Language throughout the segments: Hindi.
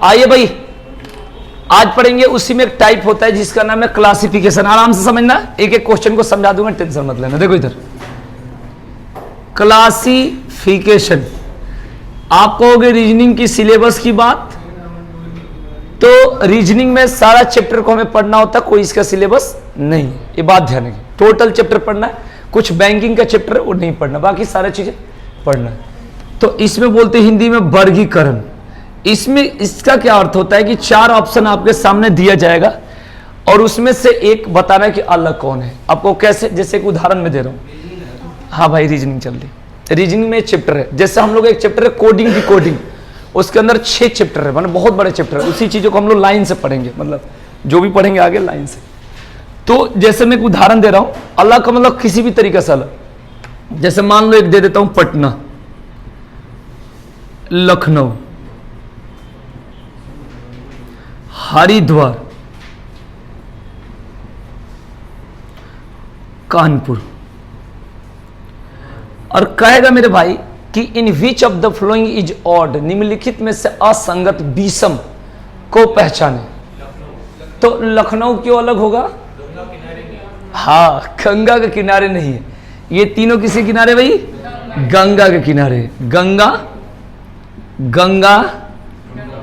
आइए भाई, आज पढ़ेंगे उसी में एक टाइप होता है जिसका नाम है क्लासिफिकेशन। आराम से समझना, एक एक क्वेश्चन को समझा दूंगा, टेंशन मत लेना। देखो इधर क्लासिफिकेशन, आप कहोगे रीजनिंग की सिलेबस की बात, तो रीजनिंग में सारा चैप्टर को हमें पढ़ना होता है, कोई इसका सिलेबस नहीं, ये बात ध्यान रखिए। टोटल चैप्टर पढ़ना है, कुछ बैंकिंग का चैप्टर है वो नहीं पढ़ना, बाकी सारी चीजें पढ़ना है। तो इसमें बोलते हैं हिंदी में वर्गीकरण। इसमें इसका क्या अर्थ होता है कि चार ऑप्शन आपके सामने दिया जाएगा और उसमें से एक बताना है कि अलग कौन है। आपको कैसे, जैसे एक उदाहरण में दे रहा हूं। हाँ भाई, रीजनिंग चल रही, रीजनिंग में एक चैप्टर है, जैसे हम लोग एक चैप्टर है कोडिंग की कोडिंग, उसके अंदर 6 चैप्टर है, मतलब बहुत बड़े चैप्टर है। उसी चीजों को हम लोग लाइन से पढ़ेंगे, मतलब जो भी पढ़ेंगे आगे लाइन से। तो जैसे मैं एक उदाहरण दे रहा हूं, अलग का मतलब किसी भी तरीके से अलग। जैसे मान लो एक दे देता हूं, पटना, लखनऊ, हरिद्वार, कानपुर, और कहेगा मेरे भाई कि in which of the following is odd, निम्नलिखित में से असंगत विषम को पहचाने। तो लखनऊ क्यों अलग होगा? हाँ, गंगा के किनारे नहीं है, ये तीनों किसी किनारे भाई? गंगा के किनारे। गंगा, गंगा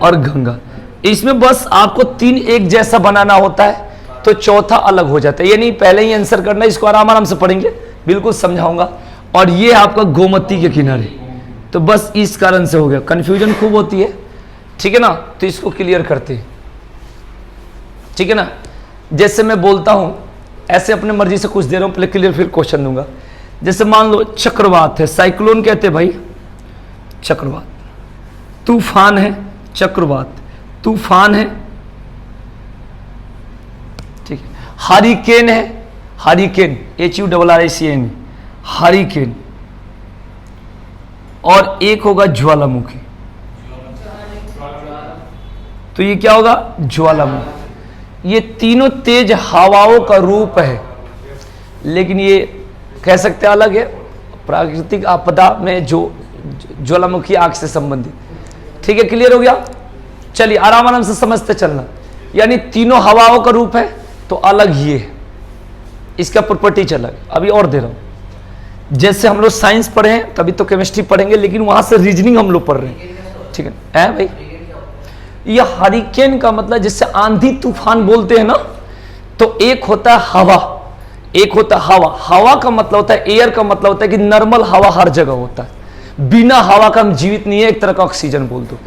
और गंगा, इसमें बस आपको 3 एक जैसा बनाना होता है, तो चौथा अलग हो जाता है। ये नहीं पहले ही आंसर करना, इसको आराम आराम से पढ़ेंगे, बिल्कुल समझाऊंगा। और ये आपका गोमती के किनारे, तो बस इस कारण से हो गया, कंफ्यूजन खूब होती है, ठीक है ना। तो इसको क्लियर करते हैं, ठीक है ना। जैसे मैं बोलता हूं ऐसे अपने मर्जी से कुछ दे रहा हूं, पहले क्लियर फिर क्वेश्चन दूंगा। जैसे मान लो चक्रवात है, साइक्लोन कहते हैं भाई चक्रवात, तूफान है चक्रवात, तूफान है, ठीक है। हरिकेन है, हरिकेन HURRICAN, हरिकेन। और एक होगा ज्वालामुखी, तो ये क्या होगा? ज्वालामुखी। ये तीनों तेज हवाओं का रूप है, लेकिन ये कह सकते हैं अलग है। प्राकृतिक आपदा में जो ज्वालामुखी आग से संबंधित, ठीक है। क्लियर हो गया? चलिए आराम आराम से समझते चलना। यानी तीनों हवाओं का रूप है, तो अलग ये है, इसका प्रॉपर्टीज अलग। अभी और दे रहा हूं, जैसे हम लोग साइंस पढ़े हैं तभी तो केमिस्ट्री पढ़ेंगे, लेकिन वहां से रीजनिंग हम लोग पढ़ रहे हैं, ठीक है भाई। यह हरिकेन का मतलब जिससे आंधी तूफान बोलते हैं ना, तो एक होता है हवा, एक होता है हवा। हवा का मतलब होता है, एयर का मतलब होता है कि नॉर्मल हवा हर जगह होता है, बिना हवा का हम जीवित नहीं है, एक तरह का ऑक्सीजन बोल दो।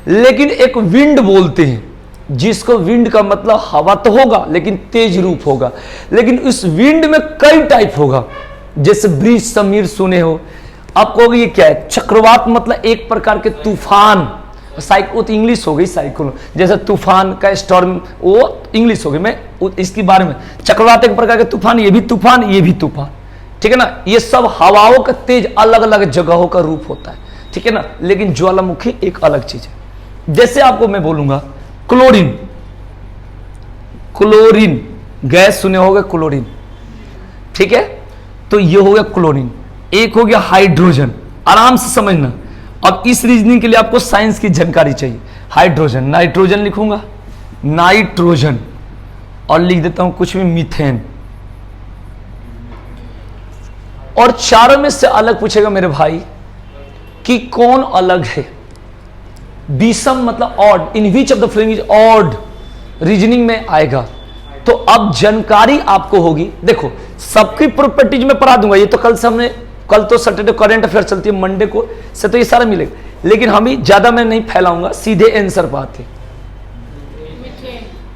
लेकिन एक विंड बोलते हैं, जिसको विंड का मतलब हवा तो होगा लेकिन तेज रूप होगा, लेकिन उस विंड में कई टाइप होगा। जैसे ब्रीज समीर सुने हो आप, कहोगे ये क्या है? चक्रवात मतलब एक प्रकार के तूफान, वो तो इंग्लिश हो गई साइक्लोन, जैसे तूफान का स्टॉर्म वो इंग्लिश हो गई, मैं इसके बारे में। चक्रवात एक प्रकार के तूफान, ये भी तूफान, ये भी तूफान, ठीक है ना। ये सब हवाओं का तेज अलग अलग जगहों का रूप होता है, ठीक है ना। लेकिन ज्वालामुखी एक अलग चीज है। जैसे आपको मैं बोलूंगा क्लोरीन, क्लोरीन गैस सुने होगे, क्लोरीन, ठीक है। तो ये हो गया क्लोरीन। एक हो गया हाइड्रोजन, आराम से समझना। अब इस रीजनिंग के लिए आपको साइंस की जानकारी चाहिए। हाइड्रोजन, नाइट्रोजन लिखूंगा, नाइट्रोजन, और लिख देता हूं कुछ भी, मीथेन। और चारों में से अलग पूछेगा मेरे भाई कि कौन अलग है। विषम मतलब odd, in which of the following is odd, reasoning में आएगा। तो अब जानकारी आपको होगी। देखो सबकी प्रॉपर्टीज में पढ़ा दूंगा, ये तो कल से हमने, कल तो सैटरडे करंट अफेयर चलती है, मंडे को से तो ये सारा मिलेगा, लेकिन हम ही ज्यादा मैं नहीं फैलाऊंगा, सीधे आंसर पाते।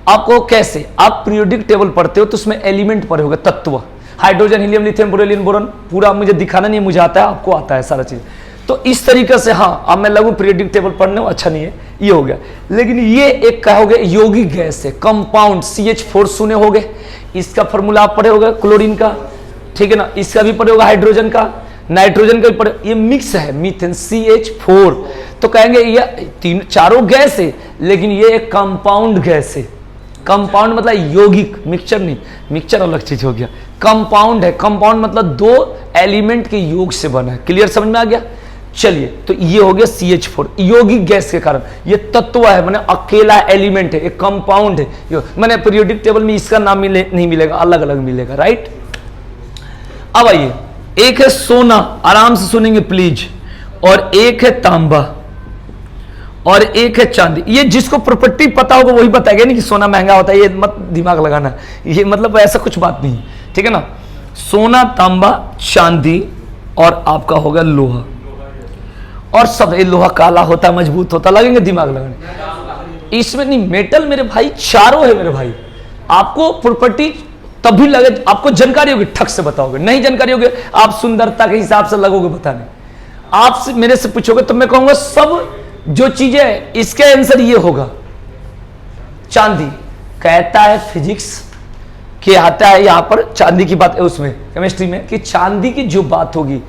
आपको कैसे, आप पीरियोडिक टेबल पढ़ते हो तो उसमें एलिमेंट पढ़े होगा, तत्व, हाइड्रोजन, हीलियम, लिथियम, बोरोलियम, बोरॉन, पूरा मुझे दिखाना नहीं, मुझे आता है, आपको आता है सारा चीज। तो इस तरीके से, हाँ अब मैं लगूं पीरियोडिक टेबल पढ़ने, अच्छा नहीं है, ये हो गया। लेकिन ये एक कहोगे यौगिक गैस है, कंपाउंड, CH4 सुने होगे, इसका फॉर्मूला आप पढ़े होगा क्लोरीन का, ठीक है ना। इसका भी पढ़े होगा, हाइड्रोजन का, नाइट्रोजन का भी पढ़े। ये मिक्स है, मीथेन, CH4, तो कहेंगे ये चारों गैस है, लेकिन ये एक कंपाउंड गैस है। कंपाउंड मतलब यौगिक, मिक्सचर नहीं, मिक्सचर अलग चीज हो गया, कंपाउंड है। कंपाउंड मतलब 2 एलिमेंट के योग से बना है। क्लियर, समझ में आ गया? चलिए, तो ये हो गया CH4 यौगिक गैस के कारण। ये तत्व है, माने अकेला एलिमेंट है, एक कंपाउंड है, माने पीरियोडिक टेबल में इसका नाम नहीं मिलेगा, अलग अलग मिलेगा, राइट। अब आइए, एक है सोना, आराम से सुनेंगे प्लीज, और एक है तांबा, और एक है चांदी। ये जिसको प्रॉपर्टी पता होगा वही बताएगा, नहीं कि सोना महंगा होता है, ये मत दिमाग लगाना, ये मतलब ऐसा कुछ बात नहीं, ठीक है ना। सोना, तांबा, चांदी और आपका होगा लोहा। और सब लोहा काला होता है, मजबूत होता, लगेंगे दिमाग लगाने। इसमें नहीं, मेटल मेरे भाई चारों है मेरे भाई। आपको प्रॉपर्टी तभी लगे, आपको जानकारी होगी ठक से बताओगे, नहीं जानकारी होगी आप सुंदरता के हिसाब से लगोगे बताने। आपसे मेरे से पूछोगे तो मैं कहूंगा सब जो चीजें है इसके आंसर ये होगा। चांदी कहता है फिजिक्स के आता है यहां पर, चांदी की बात है उसमें केमिस्ट्री में, कि चांदी की जो बात होगी,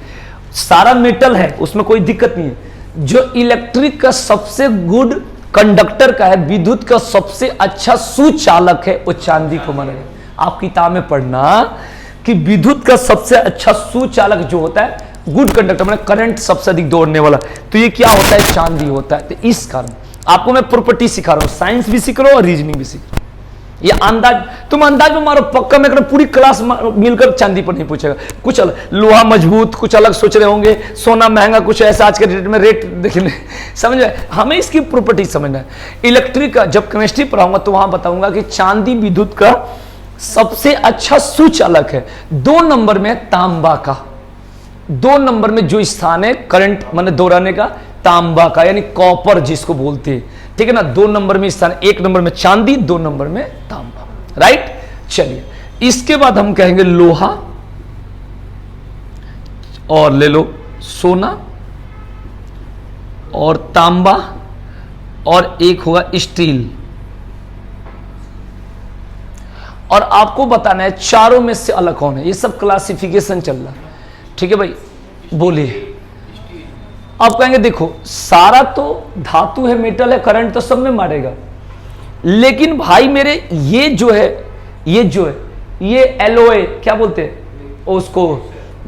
सारा मेटल है उसमें कोई दिक्कत नहीं है। जो इलेक्ट्रिक का सबसे गुड कंडक्टर का है, विद्युत का सबसे अच्छा सुचालक है, वो चांदी को माना है। आप किताब में पढ़ना कि विद्युत का सबसे अच्छा सुचालक जो होता है, गुड कंडक्टर माने करंट सबसे अधिक दौड़ने वाला, तो ये क्या होता है, चांदी होता है। तो इस कारण आपको मैं प्रॉपर्टी सिखा रहा हूं, साइंस भी सीख रहा हूं और रीजनिंग भी सीख रहा हूं। ये अंदाज, तुम अंदाज में मारो, पक्का मैं पूरी क्लास मिलकर चांदी पर नहीं पूछेगा, कुछ अलग, लोहा मजबूत, कुछ अलग सोच रहे होंगे, सोना महंगा, कुछ ऐसा आज के डेट में रेट देखने, समझ में, हमें इसकी प्रॉपर्टी समझना है। इलेक्ट्रिक का जब केमिस्ट्री पढ़ाऊंगा तो वहां बताऊंगा कि चांदी विद्युत का सबसे अच्छा सुचालक है। 2 नंबर में तांबा का, 2 नंबर में जो स्थान है करंट माने दोहराने का, तांबा का, यानी कॉपर जिसको बोलते हैं, ठीक है ना। 2 नंबर में स्थान, 1 नंबर में चांदी, 2 नंबर में तांबा, राइट। चलिए, इसके बाद हम कहेंगे लोहा, और ले लो सोना और तांबा, और एक होगा स्टील। और आपको बताना है चारों में से अलग कौन है, ये सब क्लासिफिकेशन चल रहा है, ठीक है भाई। बोलिए, आप कहेंगे देखो सारा तो धातु है, मेटल है, करंट तो सब में मारेगा, लेकिन भाई मेरे ये जो है, ये एलोए क्या बोलते हैं उसको,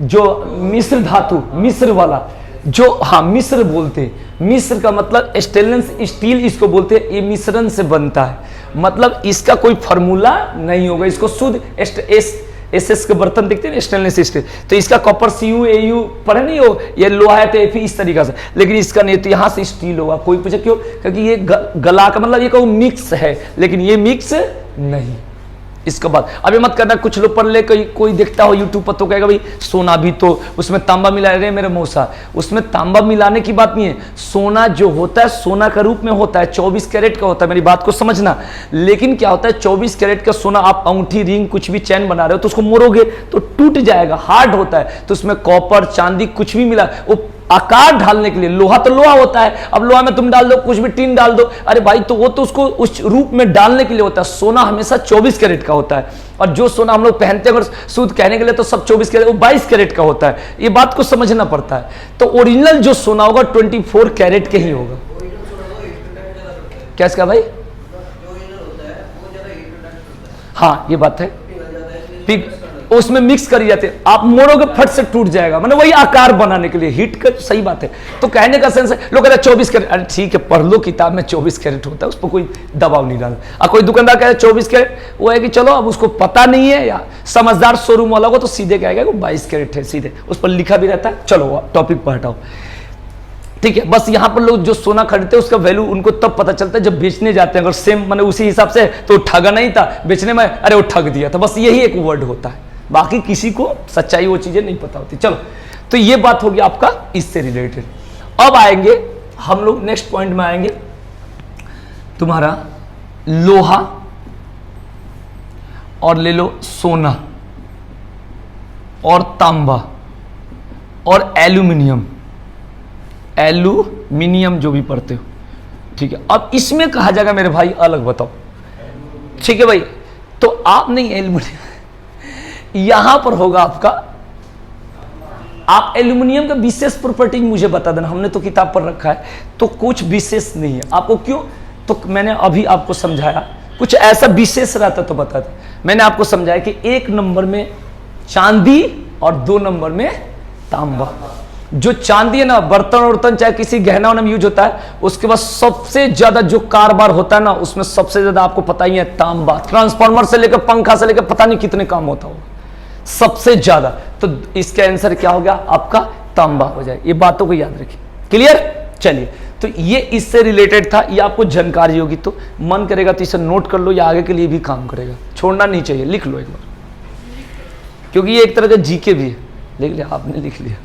जो मिश्र धातु, मिश्र वाला जो, हाँ मिश्र बोलते हैं, मिश्र का मतलब स्टेनलेस स्टील इसको बोलते हैं, ये मिश्रण से बनता है, मतलब इसका कोई फॉर्मूला नहीं होगा, इसको शुद्ध एस के बर्तन देखते हैं स्टेनलेस स्टील, तो इसका कॉपर CuAu पढ़े नहीं हो, ये लोहा है तो Fe इस तरीका से, लेकिन इसका नहीं, तो यहां से स्टील होगा। कोई पूछे क्यों, क्योंकि ये गला का मतलब ये कहूँ मिक्स है, लेकिन ये मिक्स नहीं। इसके बाद अभी मत करना, कुछ लोग पढ़ ले, कोई देखता हो यूट्यूब पर तो कहेगा भाई सोना भी तो उसमें तांबा मिला रहे मेरे मौसा, उसमें तांबा मिलाने की बात नहीं है। सोना जो होता है सोना का रूप में होता है, 24 कैरेट का होता है, मेरी बात को समझना। लेकिन क्या होता है, 24 कैरेट का सोना आप अंगूठी, रिंग, कुछ भी चैन बना रहे हो तो उसको मोड़ोगे तो टूट जाएगा, हार्ड होता है, तो उसमें कॉपर, चांदी कुछ भी मिला, वो आकार ढालने के लिए, लोहा तो लोहा होता है, अब लोहा में तुम डाल दो कुछ भी, टीन डाल दो, अरे भाई तो वो तो उसको उस रूप में डालने के लिए होता है। सोना हमेशा 24 कैरेट का होता है, और जो सोना हम लोग पहनते हैं, अगर शुद्ध कहने के लिए तो सब 24 कैरेट, वो 22 कैरेट का होता है, ये बात को समझना पड़ता है। तो ओरिजिनल जो सोना होगा 24 कैरेट के ही होगा। क्या इसका भाई, हाँ ये बात है, उसमें मिक्स करी जाते हैं, आप मोड़ोगे फट से टूट जाएगा, मतलब वही आकार बनाने के लिए, हीट का सही बात है। तो कहने का सेंस है, लोग कहते हैं 24 कैरेट, अरे ठीक है पढ़ लो किताब में 24 कैरेट होता है, उस पर कोई दबाव नहीं डालना। अब कोई दुकानदार कहे 24 कैरेट, वो है कि चलो अब उसको पता नहीं है, या समझदार शोरूम वाला को तो सीधे कहेगा वो 22 कैरेट है, सीधे उस पर लिखा भी रहता है। चलो टॉपिक पर हटाओ, ठीक है। बस यहाँ पर लोग जो सोना खरीदते हैं उसका वैल्यू उनको तब पता चलता है जब बेचने जाते हैं, अगर सेम माने उसी हिसाब से तो ठगा नहीं था बेचने में, अरे वो ठग दिया था, बस यही एक वर्ड होता है, बाकी किसी को सच्चाई वो चीजें नहीं पता होती। चलो, तो ये बात होगी आपका इससे रिलेटेड। अब आएंगे हम लोग नेक्स्ट पॉइंट में आएंगे, तुम्हारा लोहा और ले लो सोना और तांबा और एल्यूमिनियम, एल्यूमिनियम जो भी पढ़ते हो, ठीक है। अब इसमें कहा जाएगा मेरे भाई अलग बताओ, ठीक है भाई। तो आप नहीं, एल्यूमिनियम यहां पर होगा आपका, आप एल्यूमिनियम का विशेष प्रॉपर्टी मुझे बता देना, हमने तो किताब पर रखा है, तो कुछ विशेष नहीं है आपको। क्यों, तो मैंने अभी आपको समझाया, कुछ ऐसा विशेष रहता तो बता दे। मैंने आपको समझाया कि 1 नंबर में चांदी और 2 नंबर में तांबा, जो चांदी है ना, बर्तन वर्तन चाहे किसी गहना में यूज होता है, उसके बाद सबसे ज्यादा जो कारोबार होता है ना, उसमें सबसे ज्यादा आपको पता ही है तांबा। ट्रांसफार्मर से लेकर पंखा से लेकर पता नहीं कितने काम होता होगा, सबसे ज्यादा। तो इसका आंसर क्या हो गया आपका? तांबा हो जाए। ये बातों को याद रखिए। क्लियर? चलिए, तो ये इससे रिलेटेड था, ये आपको जानकारी होगी तो मन करेगा तो इसे नोट कर लो, या आगे के लिए भी काम करेगा, छोड़ना नहीं चाहिए। लिख लो एक बार, क्योंकि ये एक तरह का जीके भी है। लिख लिया आपने? लिख लिया।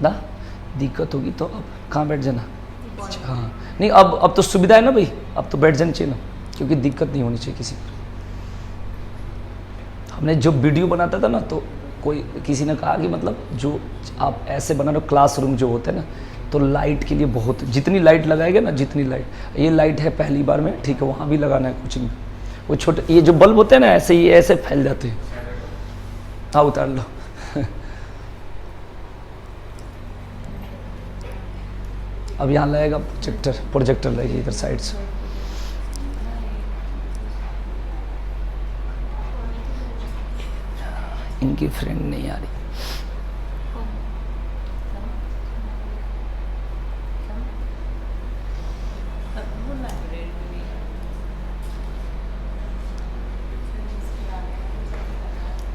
ना दिक्कत होगी तो अब कहाँ बैठ जाना? हाँ नहीं, अब तो सुविधा है ना भाई, अब तो बैठ जाना चाहिए ना, क्योंकि दिक्कत नहीं होनी चाहिए किसी को। हमने जो वीडियो बनाता था ना, तो कोई किसी ने कहा कि मतलब जो आप ऐसे बना रहे हो क्लासरूम जो होते हैं ना, तो लाइट के लिए बहुत, जितनी लाइट लगाएंगे ना, जितनी लाइट, ये लाइट है पहली बार में, ठीक है, वहाँ भी लगाना है कोचिंग में। वो छोटे ये जो बल्ब होते हैं ना, ऐसे ही ऐसे फैल जाते हैं। हाँ उतार लो। अब यहाँ लगेगा प्रोजेक्टर लगेगी इधर साइड से। इनकी फ्रेंड नहीं आ रही।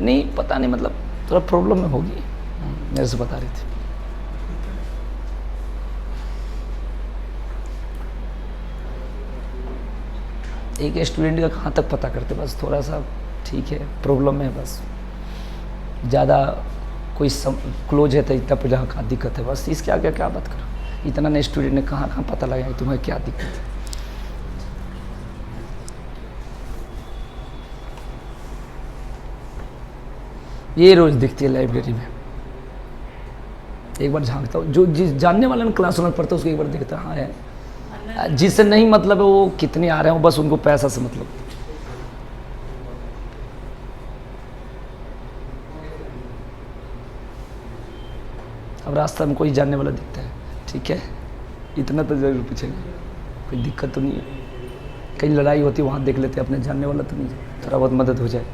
नहीं पता नहीं, मतलब थोड़ा प्रॉब्लम में होगी, मेरे से बता रही थी। एक स्टूडेंट का कहाँ तक पता करते, बस थोड़ा सा ठीक है, प्रॉब्लम है बस, ज़्यादा कोई क्लोज है तो इतना पर जहाँ कहाँ दिक्कत है, बस इसके आगे क्या बात करो। इतना नए स्टूडेंट ने कहाँ कहाँ पता लगाया तुम्हें क्या दिक्कत है। ये रोज़ दिखती है लाइब्रेरी में, एक बार झांकता हूँ, जो जिस जानने वाला क्लासरूम में पढ़ता है उसको एक बार देखता हाँ है, जिससे नहीं मतलब है वो कितने आ रहे हो, बस उनको पैसा से मतलब। अब रास्ता में कोई जानने वाला दिखता है, ठीक है, इतना तो जरूर पूछेगा, कोई दिक्कत तो नहीं है। कहीं लड़ाई होती है वहाँ देख लेते हैं, अपने जानने वाला तो नहीं, थोड़ा बहुत मदद हो जाए।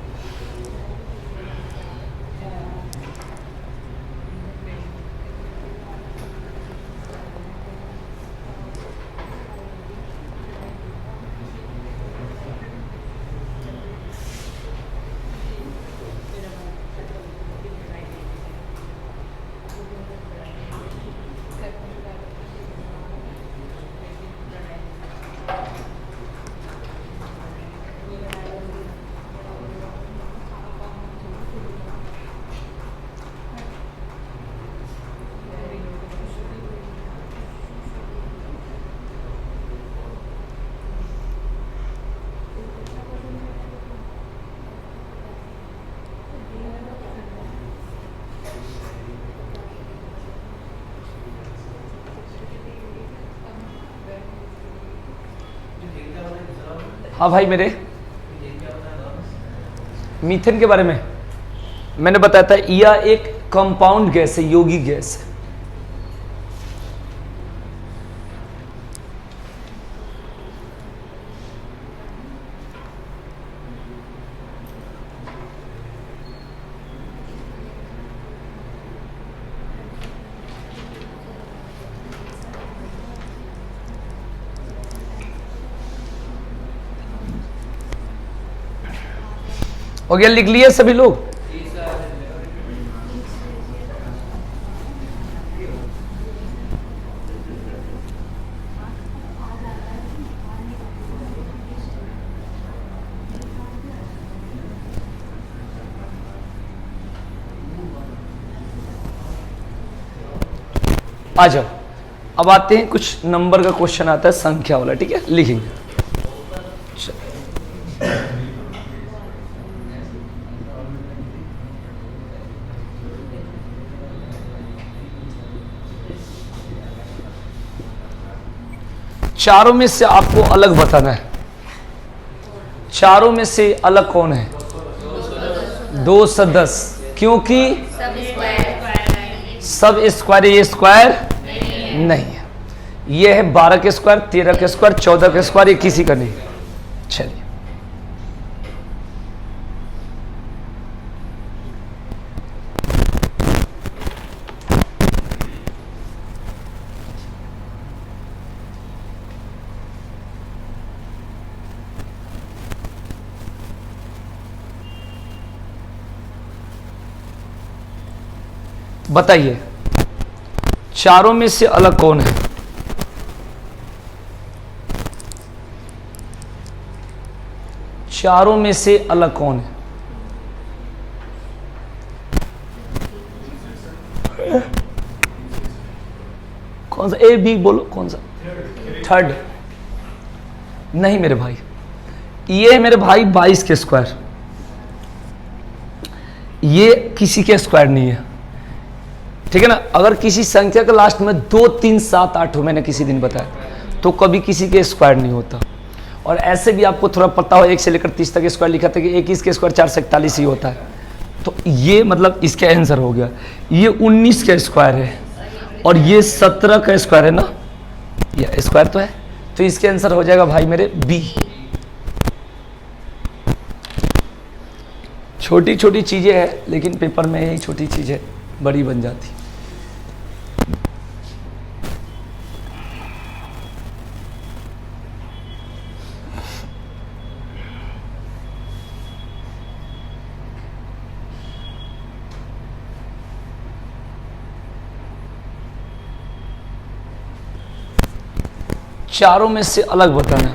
हाँ भाई, मेरे मीथेन के बारे में मैंने बताया था, यह एक कंपाउंड गैस है, यौगिक गैस है। हो गया? लिख लिया सभी लोग? आ जाओ, अब आते हैं कुछ नंबर का क्वेश्चन आता है, संख्या वाला, ठीक है, लिखेंगे। चारों में से आपको अलग बताना है, चारों में से अलग कौन है? 210, क्योंकि सब स्क्वायर, ये स्क्वायर नहीं है। ये है 12 के स्क्वायर, 13 के स्क्वायर, 14 के स्क्वायर, ये किसी का नहीं। चलिए बताइए चारों में से अलग कौन है? चारों में से अलग कौन है? कौन सा? ए बी बोलो, कौन सा? थर्ड नहीं मेरे भाई, ये है मेरे भाई 22 के स्क्वायर, ये किसी के स्क्वायर नहीं है, ठीक है ना। अगर किसी संख्या के लास्ट में 2 3 7 8 हो, मैंने किसी दिन बताया, तो कभी किसी के स्क्वायर नहीं होता। और ऐसे भी आपको थोड़ा पता हो, 1 से लेकर 30 तक स्क्वायर लिखा था कि 21 के स्क्वायर 4 से 41 ही होता है, तो ये मतलब इसका आंसर हो गया। ये 19 का स्क्वायर है और ये 17 का स्क्वायर है ना, ये स्क्वायर तो है, तो इसके आंसर हो जाएगा भाई मेरे बी। छोटी छोटी चीजें हैं, लेकिन पेपर में यही छोटी चीजें बड़ी बन जाती। चारों में से अलग बताना।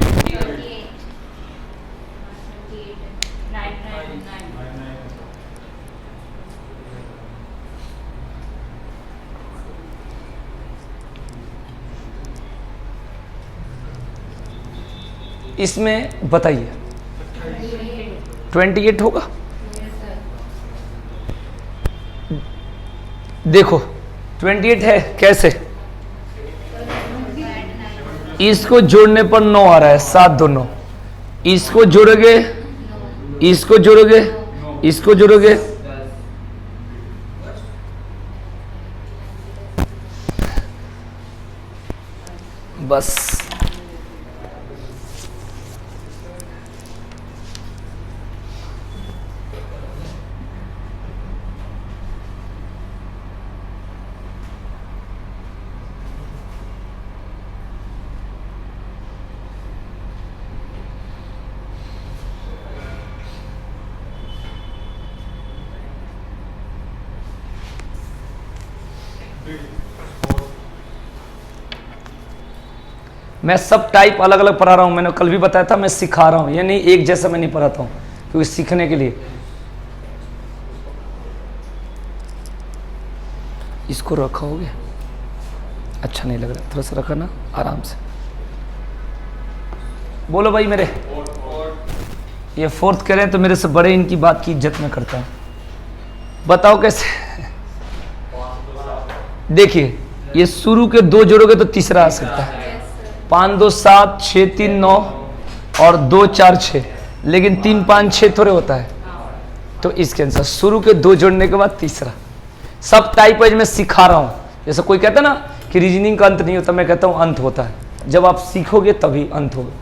इसमें बताइए 28 होगा। देखो 28 है कैसे, इसको जोड़ने पर 9 आ रहा है, 7 2 9, इसको जोड़ोगे, इसको जोड़ोगे, इसको जोड़ोगे, बस मैं सब टाइप अलग अलग पढ़ा रहा हूँ। मैंने कल भी बताया था, मैं सिखा रहा हूँ, ये नहीं एक जैसा मैं नहीं पढ़ाता हूँ, क्योंकि सीखने के लिए। इसको रखा होगे, अच्छा नहीं लग रहा, थोड़ा सा रखा ना आराम से। बोलो भाई मेरे, ये 4th करें तो मेरे से बड़े, इनकी बात की इज्जत में करता हूँ। बताओ कैसे। देखिए ये शुरू के 2 जोड़ोगे तो तीसरा आ सकता है, 5 2 7 6 3 9 और 2 4 6, लेकिन 3 5 6 थोड़े होता है, तो इसके आंसर शुरू के 2 जोड़ने के बाद तीसरा। सब टाइप वाइज मैं सिखा रहा हूँ। जैसे कोई कहता है ना कि रीजनिंग का अंत नहीं होता, मैं कहता हूँ अंत होता है, जब आप सीखोगे तभी अंत होगा।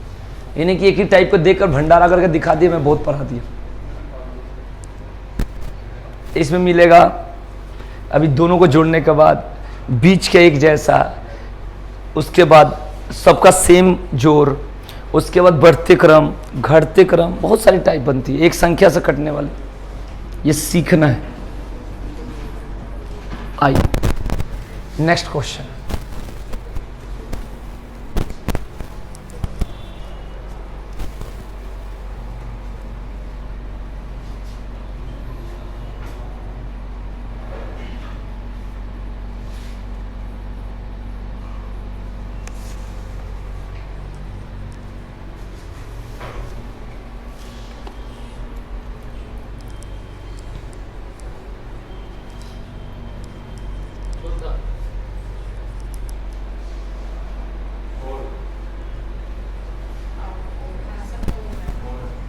यानी कि एक ही टाइप को देखकर भंडारा करके दिखा दिया, मैं बहुत पढ़ा दिया। इसमें मिलेगा अभी दोनों को जोड़ने के बाद बीच का एक जैसा, उसके बाद सबका सेम जोड़, उसके बाद बढ़ते क्रम, घटते क्रम, बहुत सारी टाइप बनती है एक संख्या से कटने वाली। ये सीखना है। आइए नेक्स्ट क्वेश्चन।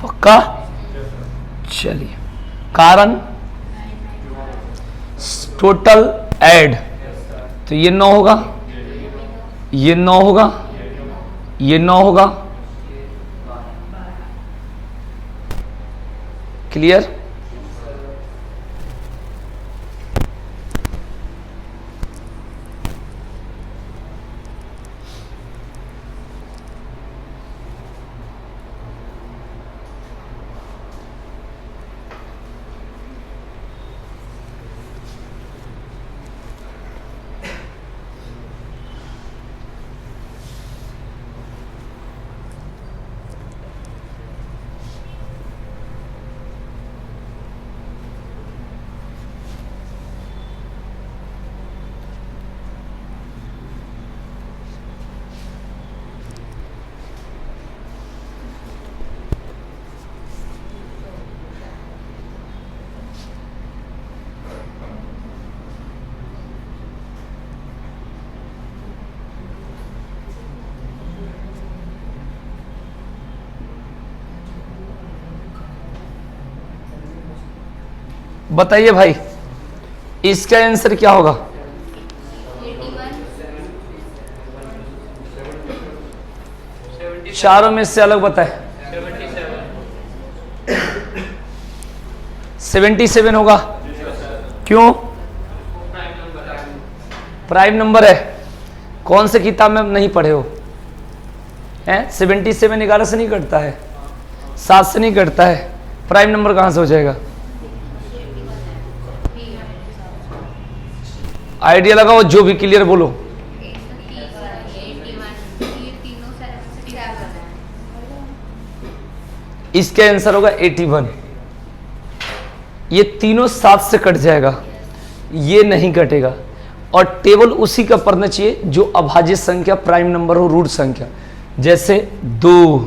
पक्का? चलिए, कारण टोटल ऐड, तो ये 9 होगा, ये 9 होगा, ये 9 होगा। क्लियर? बताइए भाई, इसका आंसर क्या होगा? 81। चारों में से अलग बताए। 77 होगा। क्यों? प्राइम नंबर है। कौन से किताब में नहीं पढ़े हो? हैं? 77 11 से नहीं कटता है, 7 से नहीं कटता है। प्राइम नंबर कहां से हो जाएगा? आइडिया लगाओ, जो भी क्लियर बोलो। इसका आंसर होगा 81। ये तीनों 7 से कट जाएगा, ये नहीं कटेगा। और टेबल उसी का पढ़ना चाहिए जो अभाज्य संख्या, प्राइम नंबर हो, रूट संख्या। जैसे 2,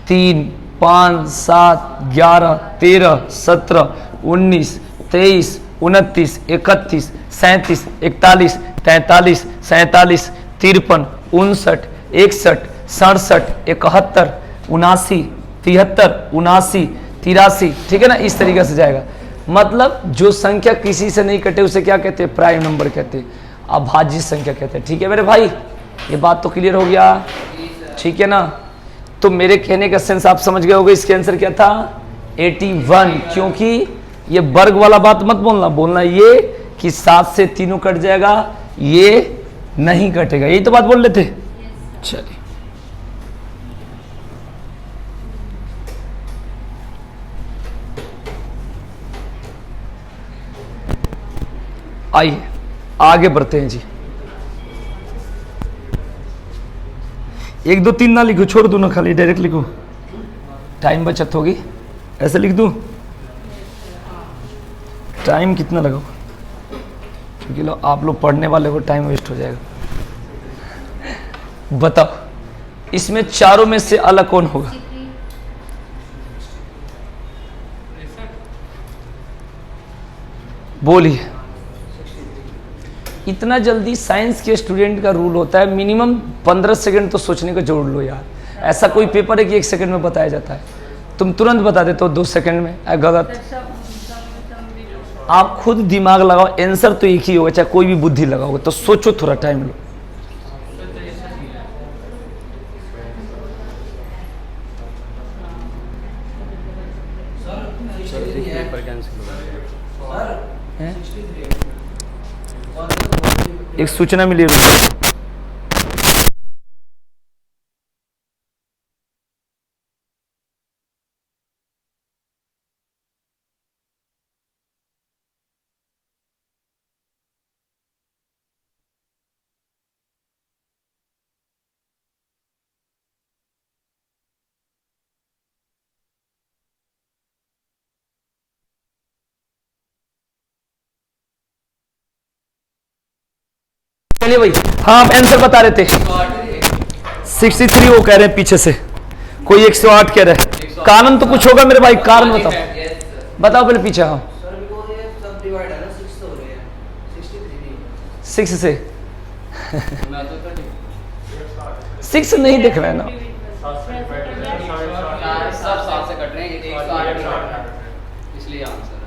3, 5, 7, 11, 13, 17, 19, 23, 29, 31, 37, 41, 43, 47, 53, 59, 61, 67, 71, 79, 73, 79, 83। ठीक है ना? इस तरीके से जाएगा। मतलब जो संख्या किसी से नहीं कटे उसे क्या कहते हैं? प्राइम नंबर कहते हैं, अभाज्य संख्या कहते हैं। ठीक है मेरे भाई, ये बात तो क्लियर हो गया? ठीक है ना? तो मेरे कहने का सेंस आप समझ गए होंगे। इसके आंसर क्या था? 81। क्योंकि ये वर्ग वाला बात मत बोलना ये कि 7 से तीनों कट जाएगा, ये नहीं कटेगा। यही तो बात बोल रहे थे। चलिए, आइए आगे बढ़ते हैं जी। 1 2 3 ना लिखो, छोड़ दो ना, खाली डायरेक्ट लिखो, टाइम बचत होगी। ऐसे लिख दूं? टाइम कितना लगाओ? क्योंकि आप लोग पढ़ने वाले हो, टाइम वेस्ट हो जाएगा। बताओ, इसमें चारों में से अलग कौन होगा? बोलिए। इतना जल्दी? साइंस के स्टूडेंट का रूल होता है मिनिमम 15 सेकंड तो सोचने का जोड़ लो यार। ऐसा कोई पेपर है कि 1 सेकंड में बताया जाता है? तुम तुरंत बता देते हो 2 सेकंड में। गलत। आप खुद दिमाग लगाओ, आंसर तो एक ही होगा, चाहे कोई भी बुद्धि लगाओगे। तो सोचो, थोड़ा टाइम लो। एक सूचना मिली है। चलिए भाई, हाँ आप आंसर बता रहे थे। 63 वो कह रहे हैं पीछे से, कोई 108 कह रहा है। कारण तो कुछ होगा मेरे भाई, कारण बताओ, बताओ पहले पीछे। हाँ 6 से 6 नहीं दिख रहा है ना? सब 7 से कट रहे हैं, 108 इसलिए आंसर है।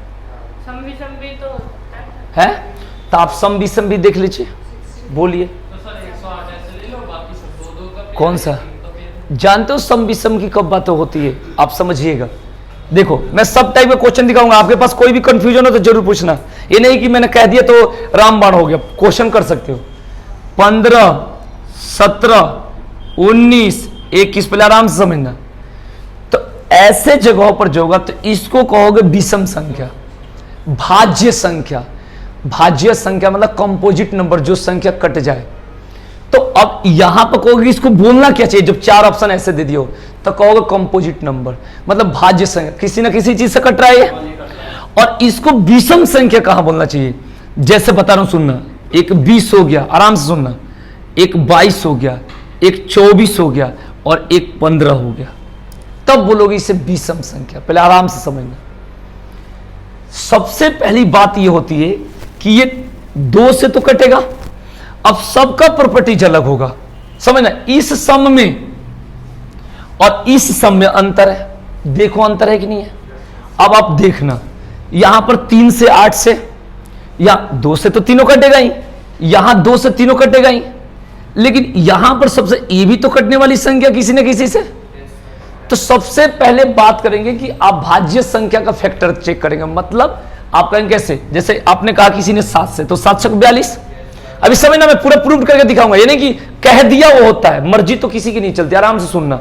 तो है, तो आप सम भी देख लीजिए, बोलिए। तो सर 108 ऐसे ले लो, कौन सा? जानते हो सम विषम की कब बात होती है? आप समझिएगा। देखो मैं सब टाइप का क्वेश्चन दिखाऊंगा, आपके पास कोई भी कंफ्यूजन हो तो जरूर पूछना। ये नहीं कि मैंने कह दिया तो रामबाण हो गया, क्वेश्चन कर सकते हो। 15, 17, 19, 21, पहले आराम से समझना। तो ऐसे जगहों पर जो होगा तो इसको कहोगे विषम संख्या, भाज्य संख्या। भाज्य संख्या मतलब कंपोजिट नंबर, जो संख्या कट जाए। तो अब यहां पर कहोगे इसको बोलना क्या चाहिए जब 4 ऑप्शन ऐसे दे दियो, तो कहोगे कंपोजिट नंबर मतलब भाज्य संख्या, किसी ना किसी चीज से कट रहा है। और इसको विषम संख्या कहां बोलना चाहिए? जैसे बता रहा हूं, सुनना। एक 20 हो गया, आराम से सुनना। एक 22 हो गया, एक 24 हो गया और एक 15 हो गया, तब बोलोगे इसे विषम संख्या। पहले आराम से समझना। सबसे पहली बात यह होती है कि ये 2 से तो कटेगा। अब सबका प्रॉपर्टीज अलग होगा, समझना। इस सम में और इस सम में अंतर है। देखो अंतर है कि नहीं है। अब आप देखना, यहां पर 3 से 8 से, या 2 से तो तीनों कटेगा ही, यहां 2 से तीनों कटेगा ही, लेकिन यहां पर सबसे ये भी तो कटने वाली संख्या किसी न किसी से। तो सबसे पहले बात करेंगे कि आप भाज्य संख्या का फैक्टर चेक करेंगे। मतलब आप कहेंगे कैसे? जैसे आपने कहा किसी ने 7 से, तो 7 से 42। अभी समझना, मैं पूरा प्रूव करके दिखाऊंगा। ये नहीं कि कह दिया वो होता है, मर्जी तो किसी की नहीं चलती। आराम से सुनना,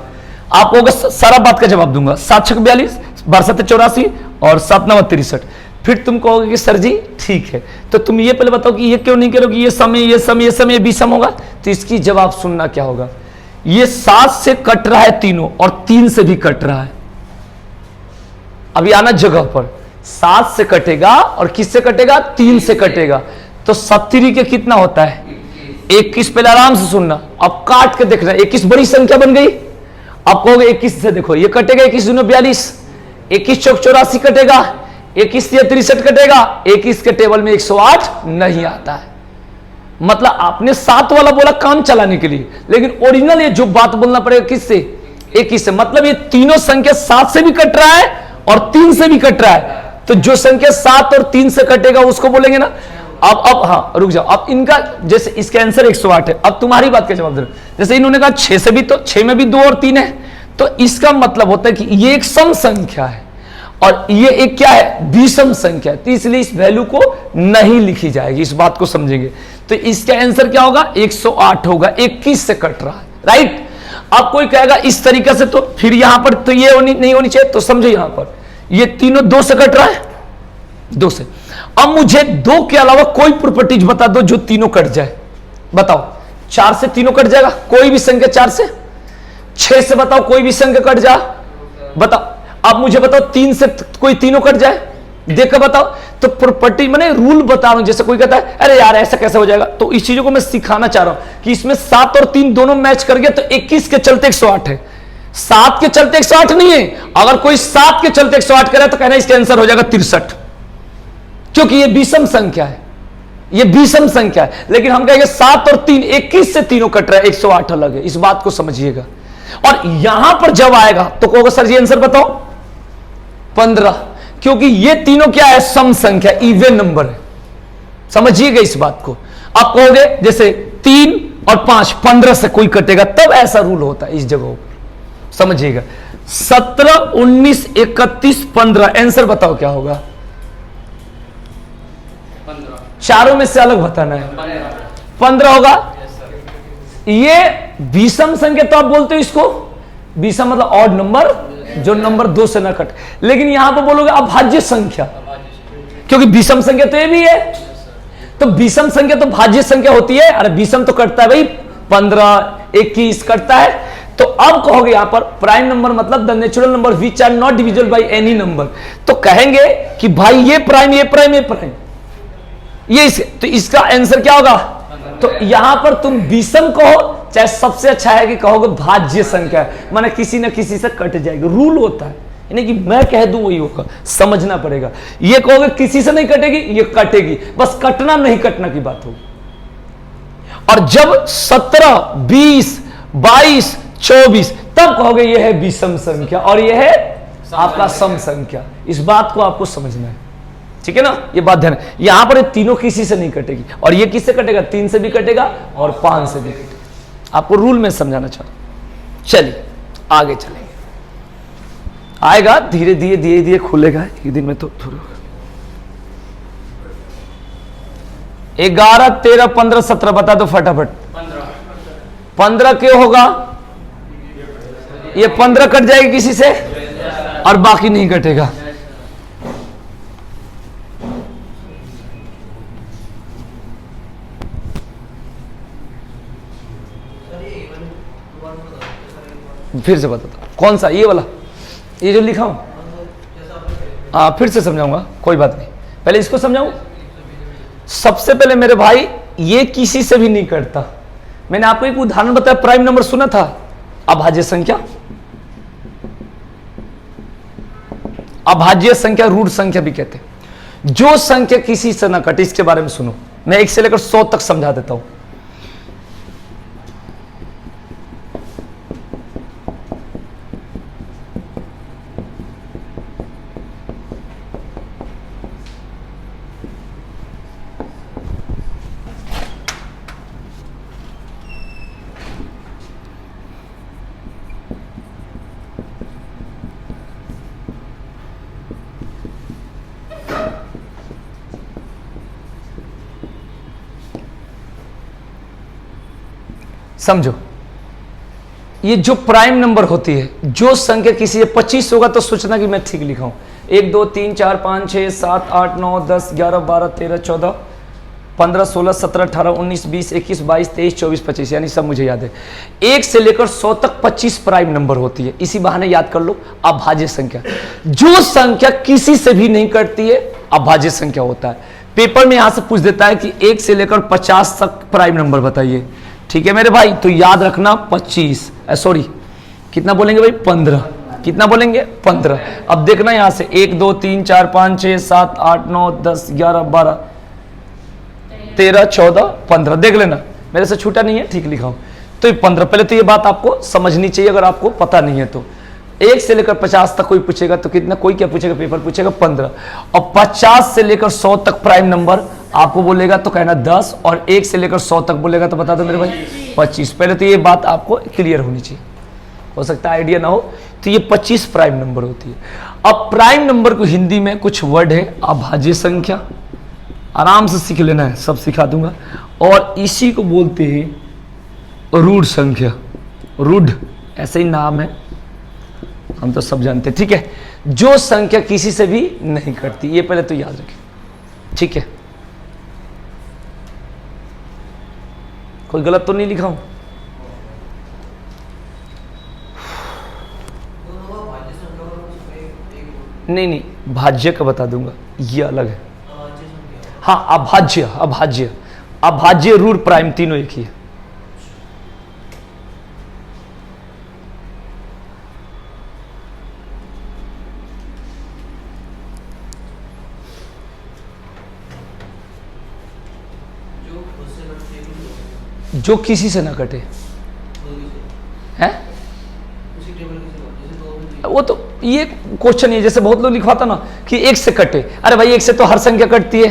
आपको सारा बात का जवाब दूंगा। 7 6 42, 12 7 84 और 7 9 63। फिर तुम कहोगे कि सर जी ठीक है, तो तुम ये पहले बताओ कि ये क्यों नहीं करोगे, ये समय ये समय ये समय विषम होगा। तो इसकी जवाब सुनना क्या होगा। ये 7 से कट रहा है तीनों और 3 से भी कट रहा है। अभी आना जगह पर, 7 से कटेगा और किससे कटेगा? 3 से कटेगा। तो 70 के कितना होता है? 21। पहले आराम से सुनना, अब काट के देखना। 21 बड़ी संख्या बन गई। अब कहोगे 21 से देखो ये कटेगा, 21 दूनी 42, 21 चौक 84 कटेगा, 21 या 63 कटेगा। 21 के टेबल में 108 नहीं आता है। मतलब आपने 7 वाला बोला काम चलाने के लिए, लेकिन ओरिजिनल ये जो बात बोलना पड़ेगा किससे? 21 से। मतलब ये तीनों संख्या 7 से भी कट रहा है और 3 से भी कट रहा है। तो जो संख्या 7 और 3 से कटेगा उसको बोलेंगे ना। अब हाँ रुक जाओ, अब इनका जैसे इसका आंसर 108 है। अब तुम्हारी बात का जवाब दो। जैसे इन्होंने कहा 6 से भी, तो 6 में भी 2 और 3 है, तो इसका मतलब होता है कि ये एक सम संख्या है और ये एक क्या है? विषम संख्या। तो इसलिए इस वैल्यू को नहीं लिखी जाएगी। इस बात को समझेंगे। तो इसका आंसर क्या होगा? 108 होगा। 21 से कट रहा है, राइट। अब कोई कहेगा इस तरीके से, तो फिर यहां पर तो ये नहीं होनी चाहिए। तो समझो यहां पर ये तीनों 2 से कट रहा है, 2 से। अब मुझे 2 के अलावा कोई प्रॉपर्टीज बता दो जो तीनों कट जाए। बताओ, 4 से तीनों कट जाएगा, कोई भी संख्या 4 से। 6 से बताओ कोई भी संख्या कट जा, बताओ। अब मुझे बताओ 3 से कोई तीनों कट जाए, देखकर बताओ। तो प्रॉपर्टी मैंने रूल बता रहा हूं। जैसे कोई कहता है अरे यार ऐसा कैसे हो जाएगा, तो इस चीजों को मैं सिखाना चाह रहा हूं कि इसमें 7 और 3 दोनों मैच कर गया, तो 21 के चलते 108 है। 7 के चलते 108 नहीं है। अगर कोई 7 के चलते 108 करे तो कहना इसका आंसर हो जाएगा 63, क्योंकि ये विषम संख्या है, ये विषम संख्या है। लेकिन हम कहेंगे 7 और 3, 21 से तीनों कट रहा है, 108 अलग है। इस बात को समझिएगा। और यहां पर जब आएगा तो कहोगे सर जी आंसर बताओ 15, क्योंकि ये तीनों क्या है? सम संख्या, इवन नंबर है। समझिएगा इस बात को। आप कहोगे जैसे 3 और 5, 15 से कोई कटेगा, तब ऐसा रूल होता है इस जगह पर। समझिएगा। 17, 19, 31, 15, आंसर बताओ क्या होगा? 15। चारों में से अलग बताना है। 15 होगा। ये विषम संख्या तो आप बोलते हो इसको, विषम मतलब ऑड नंबर, जो नंबर 2 से ना कटे। लेकिन यहां पर बोलोगे अभाज्य संख्या, क्योंकि विषम संख्या तो ये भी है। तो विषम संख्या तो भाज्य संख्या होती है। अरे विषम तो कटता है भाई, 15, 21 कटता है। तो अब कहोगे यहां पर प्राइम नंबर मतलब the natural number which are not divisible by any number. तो कहेंगे कि भाई ये प्राइम ये प्राइम ये प्राइम ये इसे, तो इसका आंसर क्या होगा? तो यहां पर तुम विषम कहो, चाहे सबसे अच्छा है कि कहोगे भाज्य संख्या, माने किसी ना किसी से कट जाएगी। रूल होता है, यानी कि मैं कह दूं वही होगा, समझना पड़ेगा। ये कहोगे किसी से नहीं कटेगी, ये कटेगी, बस कटना नहीं कटना की बात होगी। और जब 17, 20, 22, 24 तब कहोगे ये है विषम संख्या और ये है आपका सम संख्या। इस बात को आपको समझना है, ठीक है ना। ये बात ध्यान, यहां पर ये तीनों किसी से नहीं कटेगी। और ये किससे कटेगा? 3 से भी कटेगा और 5 से भी कटेगा। आपको रूल में समझाना चाहता हूं। चलिए आगे चलेंगे, आएगा धीरे धीरे धीरे धीरे खुलेगा, एक दिन में तो थोड़ा 11 13 15 17 बता दो फटाफट। 15 क्यों होगा? ये 15 कट जाएगी किसी से और बाकी नहीं कटेगा। फिर से बताता हूं कौन सा, ये वाला, ये जो लिखा हूं, फिर से समझाऊंगा, कोई बात नहीं, पहले इसको समझाऊं। सबसे पहले मेरे भाई ये किसी से भी नहीं कटता। मैंने आपको एक उदाहरण बताया, प्राइम नंबर सुना था, अभाज्य संख्या, अभाज्य संख्या रूट संख्या भी कहते हैं। जो संख्या किसी से ना कटे, इसके बारे में सुनो, मैं 1 से लेकर 100 तक समझा देता हूं। समझो, ये जो प्राइम नंबर होती है, जो संख्या किसी से 25 होगा तो सोचना कि मैं ठीक लिखा हूं, 1 2 3 4 5 6 7 8 9 10 11 12 13 14 15 16 17 18 19 20 21 22 23 24 25, यानी सब मुझे याद है। 1 से लेकर 100 तक 25 प्राइम नंबर होती है। इसी बहाने याद कर लो अभाज्य संख्या। जो संख्या किसी से भी नहीं कटती है अभाज्य संख्या होता है। पेपर में यहां से पूछ देता है कि 1 से लेकर 50 तक प्राइम नंबर बताइए, ठीक है मेरे भाई, तो याद रखना 25, सॉरी कितना बोलेंगे भाई, 15, कितना बोलेंगे 15। अब देखना यहां से 1 2 3 4 5 6 7 8 9 10 11 12 13 14 15, देख लेना मेरे से छूटा नहीं है, ठीक लिखा हूं। तो ये 15, पहले तो ये बात आपको समझनी चाहिए, अगर आपको पता नहीं है तो। 1 से लेकर 50 तक कोई पूछेगा तो कितना, कोई क्या पूछेगा, पेपर पूछेगा 15, और 50 से लेकर 100 तक प्राइम नंबर आपको बोलेगा तो कहना 10, और 1 से लेकर 100 तक बोलेगा तो बता दो मेरे भाई 25। पहले तो ये बात आपको क्लियर होनी चाहिए, हो सकता है आइडिया ना हो, तो ये 25 प्राइम नंबर होती है। अब प्राइम नंबर को हिंदी में कुछ वर्ड है, अभाज्य संख्या, आराम से सीख लेना है, सब सिखा दूंगा, और इसी को बोलते हैं रूढ़ संख्या, रूढ़ ऐसे ही नाम है, हम तो सब जानते हैं, ठीक है। जो संख्या किसी से भी नहीं कटती, ये पहले तो याद रखें, ठीक है। कोई गलत तो नहीं लिखा हूं? नहीं नहीं, भाज्य का बता दूंगा, ये अलग है। हाँ अभाज्य, अभाज्य, अभाज्य रूढ़ प्राइम तीनों एक ही है। जो किसी से ना कटे है, वो तो ये क्वेश्चन है, जैसे बहुत लोग लिखवाता ना कि 1 से कटे, अरे भाई 1 से तो हर संख्या कटती है,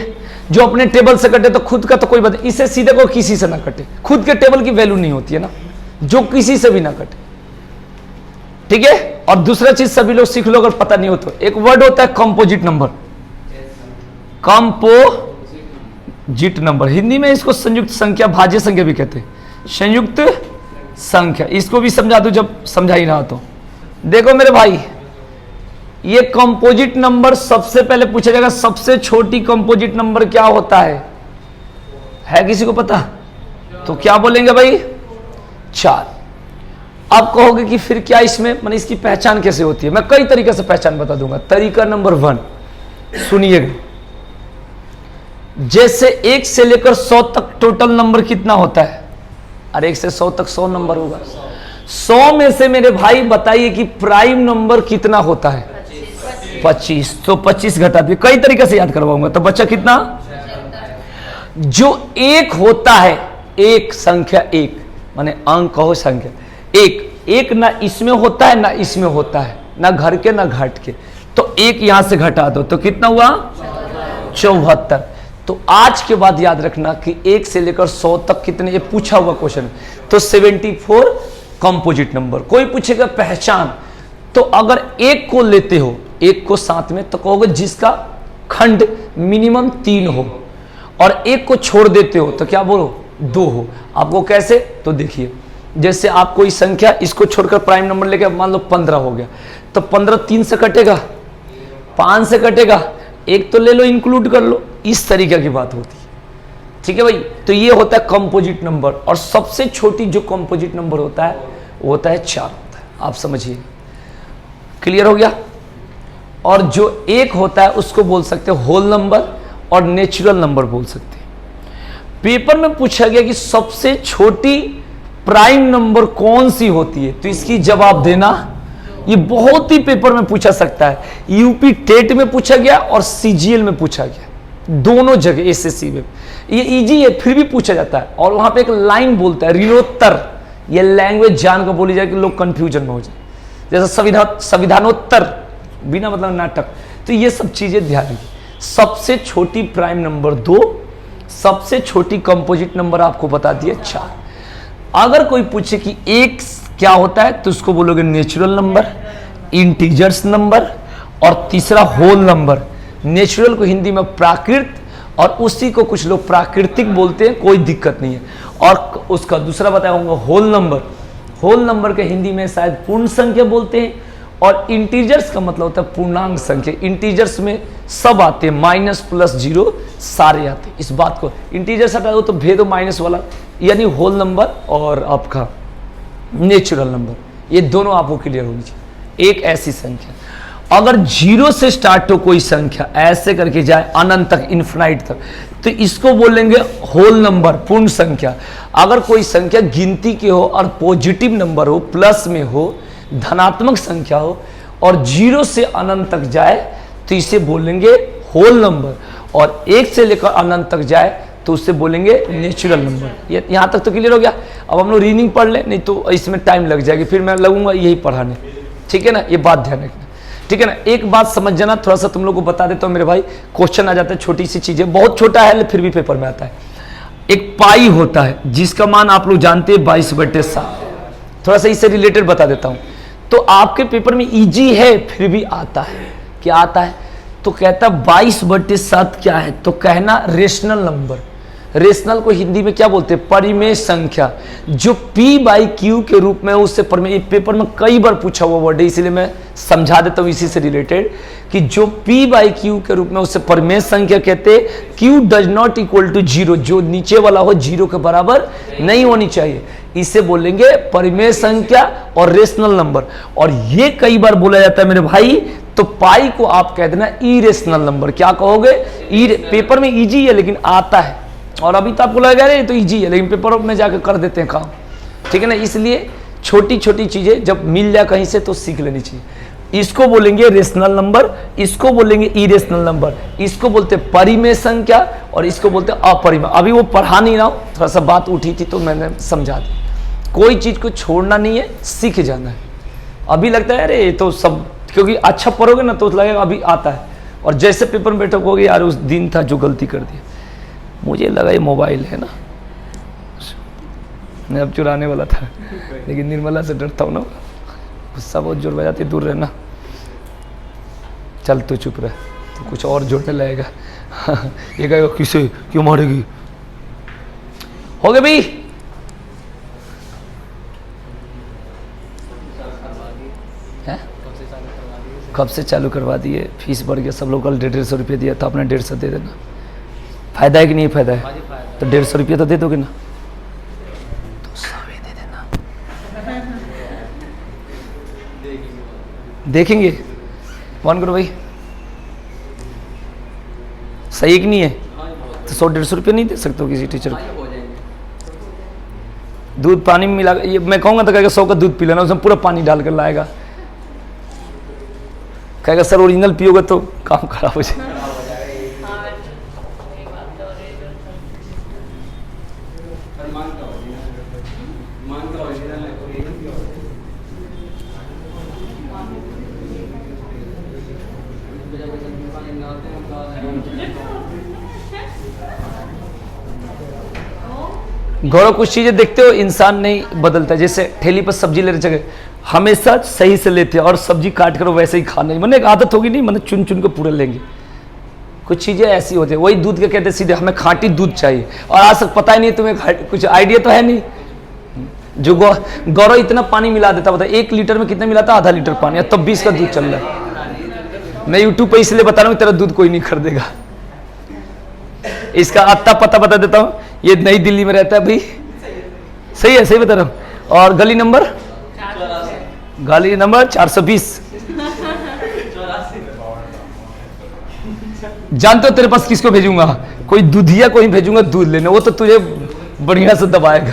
जो अपने टेबल से कटे तो खुद का तो कोई बात नहीं, इससे सीधे को किसी से ना कटे, खुद के टेबल की वैल्यू नहीं होती है ना, जो किसी से भी ना कटे, ठीक है। और दूसरा चीज सभी लोग सीख लो अगर पता नहीं हो तो, एक वर्ड होता है composite number, composite number, Hindi में इसको संयुक्त संख्या, भाज्य संख्या भी कहते हैं, संयुक्त संख्या, इसको भी समझा दूं जब समझा ही रहा तो। देखो मेरे भाई, ये कंपोजिट नंबर सबसे पहले पूछा जाएगा, सबसे छोटी कंपोजिट नंबर क्या होता है किसी को पता? तो क्या बोलेंगे भाई? 4। आप कहोगे कि फिर क्या इसमें, माने इसकी पहचान कैसे होती है? मैं कई तरीके से पहचान बता दूंगा। तरीका नंबर 1 सुनिएगा, जैसे 1 से लेकर 100 तक टोटल नंबर कितना होता है? अरे 1 से 100 तक 100 नंबर होगा, 100 में से मेरे भाई बताइए कि प्राइम नंबर कितना होता है? 25। तो 25 घटा दिए, कई तरीके से याद करवाऊंगा, तो बच्चा कितना? जो 1 होता है, एक संख्या, एक माने अंक कहो संख्या, एक ना इसमें होता है ना इसमें होता है, ना घर के ना घाट के, तो 1 यहां से घटा दो तो कितना हुआ? 74। तो आज के बाद याद रखना कि 1 से लेकर 100 तक कितने, ये पूछा हुआ क्वेश्चन, तो 74 कंपोजिट नंबर। कोई पूछेगा पहचान, तो अगर एक को लेते हो, एक को साथ में, तो कहोगे जिसका खंड मिनिमम 3 हो, और एक को छोड़ देते हो तो क्या बोलो 2 हो। आपको कैसे, तो देखिए, जैसे आप कोई संख्या इसको छोड़कर प्राइम नंबर लेके मान लो 15 हो गया, तो 15 3 से कटेगा, 5 से कटेगा, एक तो ले लो, इंक्लूड कर लो, इस तरीके की बात होती है। ठीक है भाई, तो ये होता है कंपोजिट नंबर। और सबसे छोटी जो कंपोजिट नंबर होता है वो होता है 4 होता है। आप समझिए, क्लियर हो गया। और जो 1 होता है उसको बोल सकते हैं होल नंबर और नेचुरल नंबर बोल सकते हैं। पेपर में पूछा गया कि सबसे छोटी प्राइम नंबर कौन सी होती है, तो इसकी जवाब देना। ये बहुत ही पेपर में पूछा सकता है, यूपी टेट में पूछा गया और सीजीएल में पूछा गया, दोनों जगह एसएससी में। ये इजी है फिर भी पूछा जाता है। और वहां पे एक लाइन बोलता है ऋणोत्तर, ये लैंग्वेज जान कर बोली जाए कि लोग कंफ्यूजन में हो जाए, जैसा संविधानोत्तर बिना मतलब नाटक। तो ये सब चीजें ध्यान रखिए। सबसे छोटी प्राइम नंबर 2, सबसे छोटी कंपोजिट नंबर आपको बता दिए 4। अगर कोई पूछे कि 1 क्या होता है, तो उसको बोलोगे नेचुरल नंबर, इंटीजर्स नंबर, और तीसरा होल नंबर। नेचुरल को हिंदी में प्राकृत, और उसी को कुछ लोग प्राकृतिक बोलते हैं, कोई दिक्कत नहीं है। और उसका दूसरा बताऊंगा होल नंबर। होल नंबर के हिंदी में शायद पूर्ण संख्या बोलते हैं, और इंटीजर्स का मतलब होता है पूर्णांक संख्या। इंटीजर्स में सब आते हैं, माइनस प्लस जीरो सारे आते हैं। इस बात को इंटीजर्स हटा दो तो भेदो माइनस वाला, यानी होल नंबर और आपका नेचुरल नंबर, ये दोनों आपको क्लियर होनी चाहिए। एक ऐसी संख्या अगर 0 से स्टार्ट हो कोई संख्या, ऐसे करके जाए अनंत तक, इन्फिनाइट तक, तो इसको बोलेंगे होल नंबर, पूर्ण संख्या। अगर कोई संख्या गिनती की हो और पॉजिटिव नंबर हो, प्लस में हो, धनात्मक संख्या हो, और 0 से अनंत तक जाए, तो इसे बोलेंगे होल नंबर। और 1 से लेकर अनंत तक जाए तो उससे बोलेंगे नेचुरल नंबर। ये यहाँ तक तो क्लियर हो गया। अब हम लोग रीडिंग पढ़ लें, नहीं तो इसमें टाइम लग जाएगी, फिर मैं लगूंगा यही पढ़ाने। ठीक है ना, ये बात ध्यान रखना। ठीक है ना, एक बात समझ जाना, थोड़ा सा तुम लोग को बता देता हूँ मेरे भाई, क्वेश्चन आ जाता है, छोटी सी चीजें, बहुत छोटा है फिर भी पेपर में आता है। एक पाई होता है जिसका मान आप लोग जानते हैं 22/7। थोड़ा सा इससे रिलेटेड बता देता हूँ, तो आपके पेपर में इजी है फिर भी आता है। क्या आता है, तो कहता 22/7 क्या है, तो कहना रेशनल नंबर। रेशनल को हिंदी में क्या बोलते हैं, परिमेय संख्या, जो p/q के रूप में उससे परिमेय। पेपर में कई बार पूछा हुआ वर्ड है, इसलिए मैं समझा देता हूँ इसी से रिलेटेड, कि जो p/q के रूप में उससे परिमेय संख्या कहते हैं। q does not equal to 0, जो नीचे वाला हो 0 के बराबर नहीं होनी चाहिए, इसे बोलेंगे परिमेय संख्या और रेशनल नंबर। और ये कई बार बोला जाता है मेरे भाई, तो पाई को आप कह देना इरेशनल नंबर। क्या कहोगे, पेपर में इजी है लेकिन आता है, और अभी तो आपको लगेगा ये तो इजी है, लेकिन पेपर में जाकर कर देते हैं काम। ठीक है ना, इसलिए छोटी छोटी चीजें जब मिल जाए कहीं से तो सीख लेनी चाहिए। इसको बोलेंगे रेशनल नंबर, इसको बोलेंगे इरेशनल नंबर, इसको बोलते परिमेय संख्या, और इसको बोलते अपरिमेय। अभी वो पढ़ा नहीं रहा हूं, थोड़ा सा बात उठी थी तो मैंने समझा दी। कोई चीज को छोड़ना नहीं है, सीख जाना है। अभी लगता है अरे ये तो सब, क्योंकि अच्छा पढ़ोगे ना तो लगेगा अभी आता है, और जैसे पेपर में बैठोगे यार उस दिन था जो गलती कर दी, मुझे लगा ये मोबाइल है ना, मैं अब चुराने वाला था, लेकिन निर्मला से डरता हूँ ना, गुस्सा बहुत जोर बजाती, दूर रहना। चल तो चुप रह, तो कुछ और जोड़ने लगेगा। ये कहेगा किसे क्यों मारेगी। हो गए भाई, कब से चालू करवा दिए, फीस बढ़ गया, सब लोग कल 150 रुपये दिया था, अपना 150 दे देना। फायदा है कि नहीं फायदा है, तो 150 रुपये तो दे दोगे ना, तो 100 दे देना। देखेंगे, वन करो भाई, सही कि नहीं है, तो 100-150 रुपये नहीं दे सकते हो किसी टीचर को। दूध पानी में मिला, ये मैं कहूँगा तो कहेगा 100 का दूध पी लेना, उसमें पूरा पानी डाल कर लाएगा, कहेगा सर ओरिजिनल पियोगे तो काम खराब हो जाए। गौरव कुछ चीजें देखते हो इंसान नहीं बदलता। जैसे ठेली पर सब्जी लेने जगह हमेशा सही से लेते हैं और सब्जी काट कर वैसे ही खाना, मैंने एक आदत होगी नहीं, मैंने चुन चुन के पूरे लेंगे। कुछ चीजें ऐसी होती है, वही दूध के कहते सीधे हमें खांटी दूध चाहिए, और आज तक पता ही नहीं तुम्हें, कुछ आइडिया तो है नहीं। जो गौरव इतना पानी मिला देता, बता 1 लीटर में कितना मिलाता, आधा लीटर पानी, और तब 20 का दूध चल रहा है। मैं यूट्यूब पे इसलिए बता रहा हूँ तेरा दूध कोई नहीं खरीदेगा। इसका अत्ता पता बता देता हूँ, ये नई दिल्ली में रहता है भाई, सही है, सही बता रहा हूँ। और गली नंबर 420। जानते हो तेरे पास किसको भेजूंगा, कोई दूधिया को ही भेजूंगा दूध लेने, वो तो तुझे बढ़िया से दबाएगा।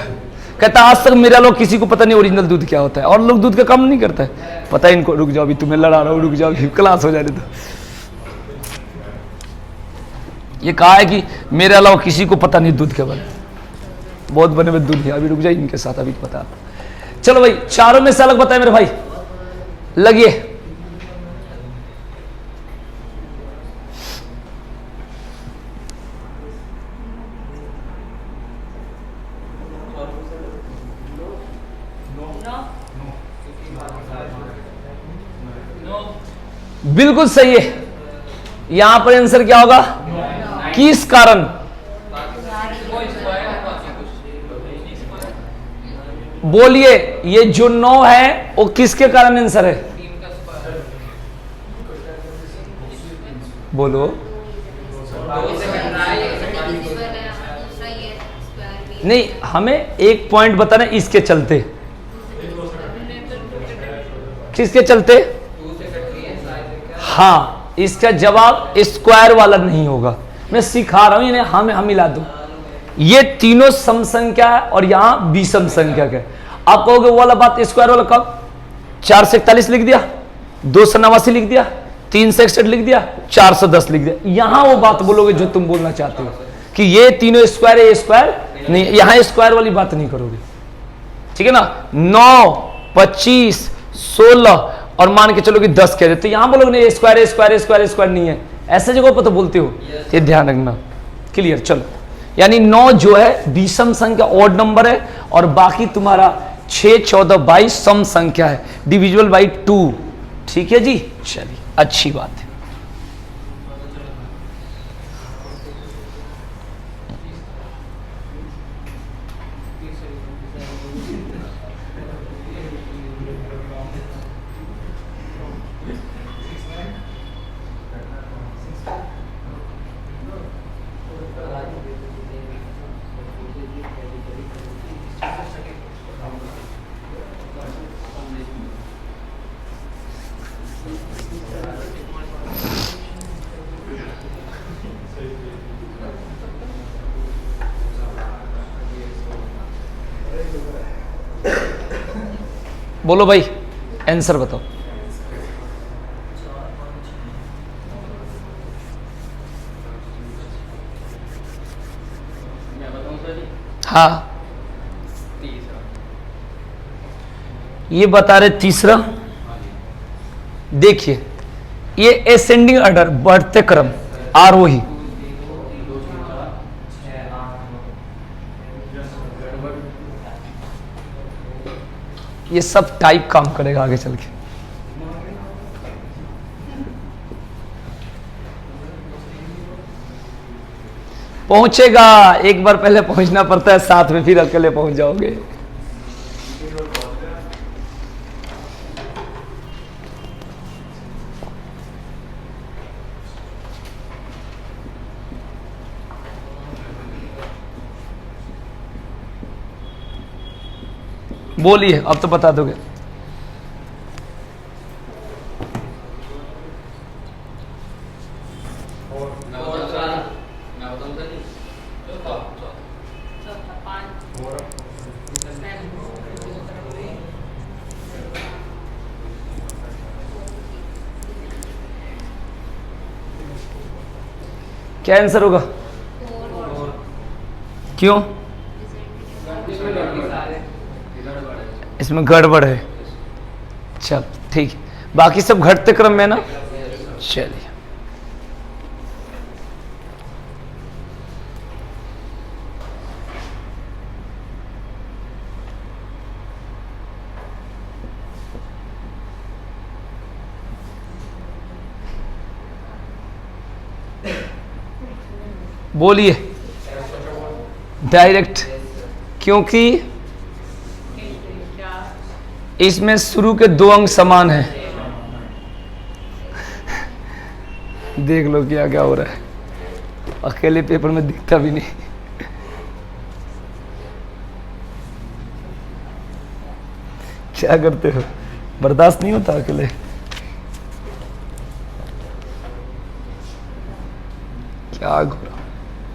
कहता आज तक मेरा लोग किसी को पता नहीं ओरिजिनल दूध क्या होता है, और लोग दूध का काम नहीं करता है, पता है इनको। रुक जाओ अभी तुम्हें लड़ा रहा हूँ, रुक जाओ अभी क्लास हो जाने दो। ये कहा है कि मेरे अलावा किसी को पता नहीं दूध के बारे में, बहुत बने हुए दूध है। अभी रुक जाए इनके साथ, अभी पता। चलो भाई, चारों में से अलग बताए मेरे भाई, लगिए। बिल्कुल सही है, यहां पर आंसर क्या होगा, किस कारण। बोलिए, ये जो 9 है वो किसके कारण आंसर है, बोलो। नहीं, हमें एक पॉइंट बताना इसके चलते, किसके चलते। हाँ, इसका जवाब स्क्वायर वाला नहीं होगा, मैं सिखा रहा हूं, इन्हें हम मिला दो। ये तीनों सम संख्या है और यहां विषम संख्या है। आप कहोगे वो वाला बात स्क्वायर वाला कब, 4 से 41 लिख दिया, 2 से 89 लिख दिया, 3 से 61 लिख दिया, 4 से 10 लिख दिया। यहां वो बात बोलोगे जो तुम बोलना चाहते हो कि ये तीनों स्क्वायर है, ये स्क्वायर नहीं, यहां स्क्वायर वाली बात नहीं करोगे, ठीक है ना। 9, 25, 16 और मान के चलो कि 10 कह देते, यहां बोलोगे नहीं स्क्वायर स्क्वायर स्क्वायर स्क्वायर नहीं है, ऐसे जगह पर तो बोलते हो, ये ध्यान रखना। क्लियर, चलो। यानी 9 जो है विषम संख्या, ऑड नंबर है, और बाकी तुम्हारा 6, 14, 22 सम संख्या है, डिविजिबल बाई 2। ठीक है जी, चलिए, अच्छी बात है। बोलो भाई, आंसर बताओ। हाँ, ये बता रहे तीसरा। देखिए, ये असेंडिंग ऑर्डर, बढ़ते क्रम, आरोही। ये सब टाइप काम करेगा आगे चल के। पहुंचेगा, एक बार पहले पहुंचना पड़ता है, साथ में फिर अकेले पहुंच जाओगे। बोलिए, अब तो बता दोगे। क्या आंसर होगा? क्यों? इसमें गड़बड़ है। अच्छा ठीक है, बाकी सब घटते क्रम में ना। चलिए, बोलिए। डायरेक्ट, क्योंकि इसमें शुरू के 2 अंक समान हैं। देख लो क्या क्या हो रहा है, अकेले पेपर में दिखता भी नहीं। क्या करते हो, बर्दाश्त नहीं होता अकेले। क्या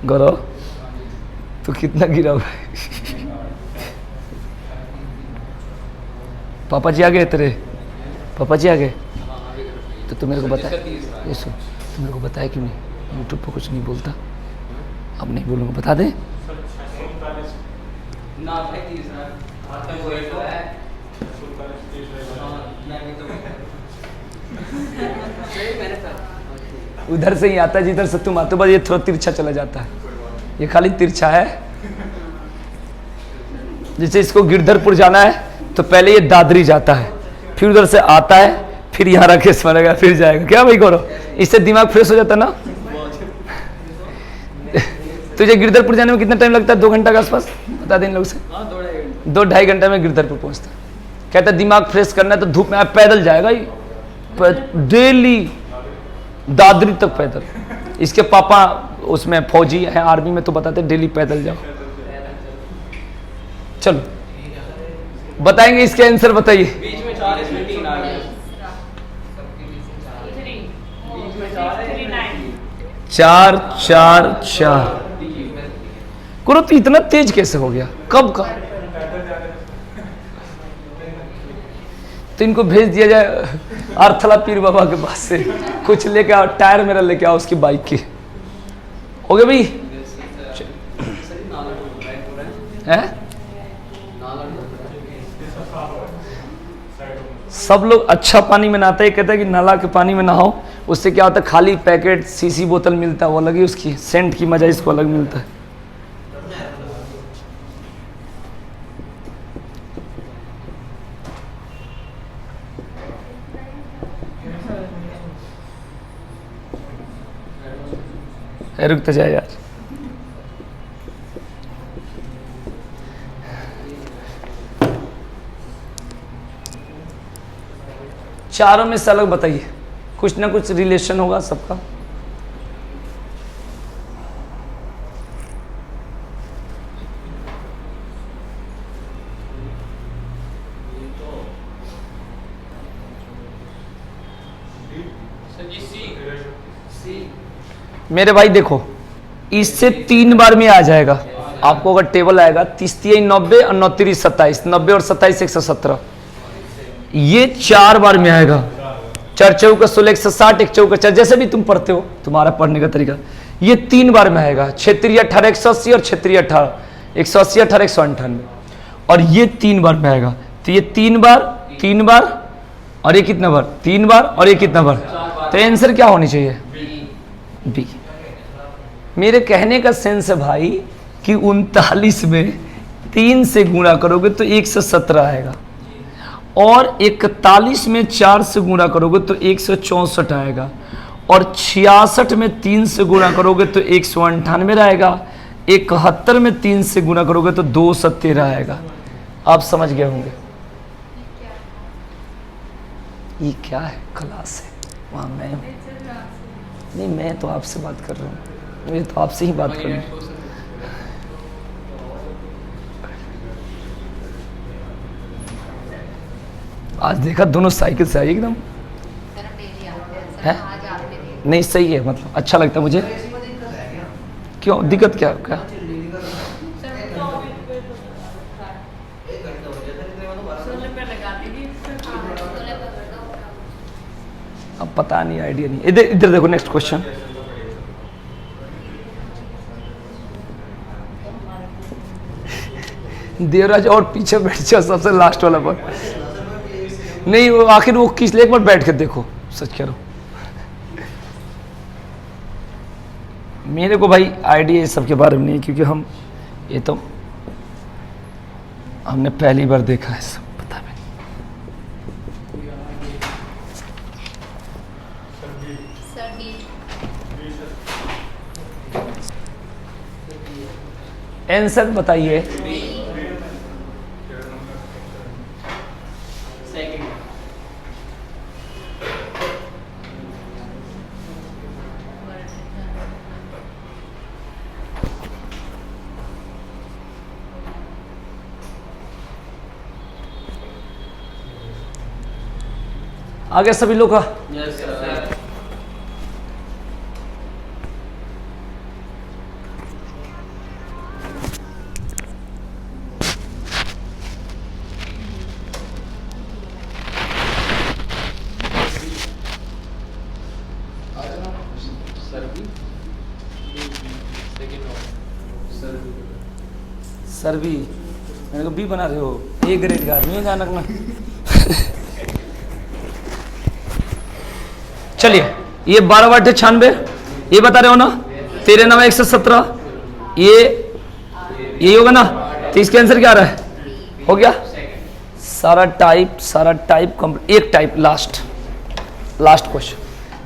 गौरव तो कितना गिरा हुआ है। पापा जी आ गए तेरे, पापा जी आ गए। तो तू मेरे को बता, ये सुन, तू मेरे को बताया क्यों नहीं? यूट्यूब पर कुछ नहीं बोलता। अब नहीं बोलूँगा, बता दे। उधर से ही आता है जिधर से तुम आते हो, बस ये थोड़ा तिरछा चला जाता है, ये खाली तिरछा है। जैसे इसको गिरधरपुर जाना है तो पहले ये दादरी जाता है, फिर उधर से आता है, फिर यहाँ राकेश मरेगा, फिर जाएगा। क्या भाई करो, इससे दिमाग फ्रेश हो जाता ना। तुझे गिरधरपुर जाने में कितना टाइम लगता है? 2 घंटा के आसपास, बता दें लोग से। 2-2.5 घंटा में गिरधरपुर पहुँचता। कहता दिमाग फ्रेश करना है तो धूप में पैदल जाएगा ही, डेली दादरी तक पैदल। इसके पापा उसमें फौजी हैं, आर्मी में, तो बताते डेली पैदल जाओ। चलो बताएंगे इसके आंसर, बताइए। बीच में 4 इसमें 3 आ गए। 4 4 4। गुरु तो इतना तेज कैसे हो गया, कब का? तो इनको भेज दिया जाए अर्थला पीर बाबा के पास से, कुछ लेके आओ, टायर मेरा लेके आओ उसकी बाइक की। हो गया भाई? है सब लोग अच्छा पानी में नहाते हैं, कहते हैं कि नाला के पानी में नहाओ, उससे क्या होता है, खाली पैकेट सीसी बोतल मिलता है, वो अलग ही उसकी सेंट की मजा इसको अलग मिलता है। रुकते जाए यार। चारों में से अलग बताइए, कुछ ना कुछ रिलेशन होगा सबका। मेरे भाई देखो, इससे 3 बार में आ जाएगा आपको। अगर टेबल आएगा 30 90 और 9 3 27, 90 और 27 117, ये 4 बार में आएगा। 4 चौका 16 160, 1 चौका 4, जैसे भी तुम पढ़ते हो, तुम्हारा पढ़ने का तरीका। ये 3 बार में आएगा, 6 18 180 और 6 18 180 18 198, और ये 3 बार में आएगा। तो ये 3 बार और ये कितना बार? 3 बार और ये कितना बार? तो आंसर क्या होनी चाहिए? बी। मेरे कहने का सेंस है भाई कि 39 में 3 से गुणा करोगे तो 117 आएगा, और 41 में 4 से गुणा करोगे तो 164 आएगा, और 66 में 3 से गुणा करोगे तो 198 आएगा, 71 में 3 से गुणा करोगे तो 213 आएगा। आप समझ गए होंगे ये क्या है, क्लास है वहाँ मैं नहीं, मैं तो आपसे बात कर रहा हूँ, मुझे तो आपसे ही बात करनी है। आज देखा दोनों साइकिल से आई एकदम है, नहीं सही है, मतलब अच्छा लगता है मुझे। क्यों, दिक्कत क्या क्या? अब पता नहीं, आइडिया नहीं। इधर इधर देखो, नेक्स्ट क्वेश्चन। देवराज और पीछे बैठ जाओ, सबसे लास्ट वाला पर नहीं, वो आखिर वो किस लिए, एक बार बैठ के देखो, सच कह रहा हूं। मेरे को भाई आइडिया इस सब के बारे में नहीं, क्योंकि हम ये तो हमने पहली बार देखा है सब, पता नहीं। आंसर बताइए। सेकंड। आगे सभी लोग का यस सर। सर भी मेरे को बी बना रहे हो, ए ग्रेड का आदमी है ध्यान रखना। चलिए ये 12/96 ये बता रहे हो ना, 13 9 117 ये होगा ना, तो इसके आंसर क्या आ रहा है? हो गया सारा टाइप कंप्लीट। एक टाइप लास्ट क्वेश्चन,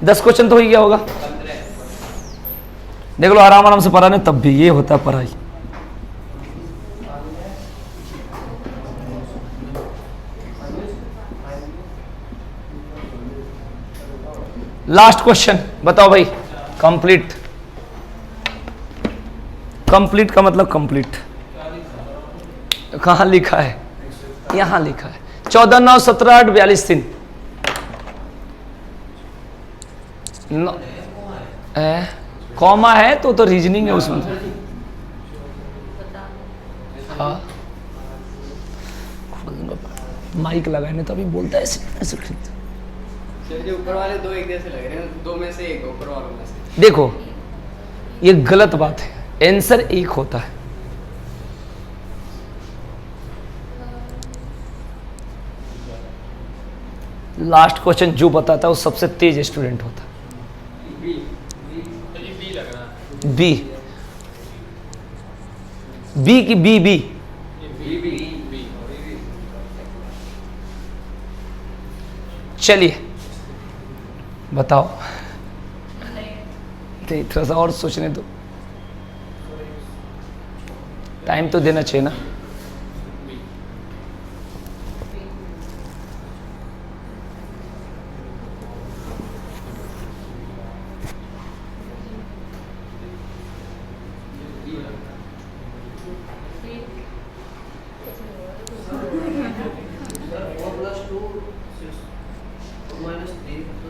10 क्वेश्चन तो हो ही गया होगा। देख लो आराम से पढ़ा नहीं तब भी ये होता है पढ़ाई। लास्ट क्वेश्चन बताओ भाई। कंप्लीट का मतलब कंप्लीट कहां लिखा है? यहां लिखा है 14 9 17 8 42 3 कॉमा है तो रीजनिंग है उसमें। हाँ माइक लगाए नहीं तो अभी बोलता है ऐसे चलिए ऊपर वाले दो एक जैसे लग रहे हैं, दो में से एक ऊपर वालों में से। देखो ये गलत बात है, आंसर एक होता है। लास्ट क्वेश्चन जो बताता है वो सबसे तेज स्टूडेंट होता है। बी की बी चलिए बताओ, थोड़ा सा और सोचने दो, टाइम तो देना चाहिए ना।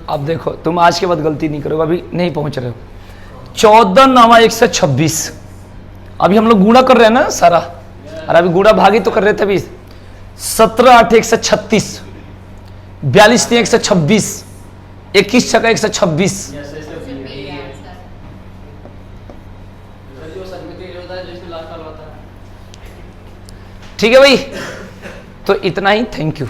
अब देखो तुम आज के बाद गलती नहीं करोगे, अभी नहीं पहुंच रहे हो। 14 9 126 अभी हम लोग गुणा कर रहे हैं ना सारा, और अभी गुणा भागी तो कर रहे थे अभी। 17 8 136 42 3 126 21 6 126। ठीक है भाई, तो इतना ही। Thank you.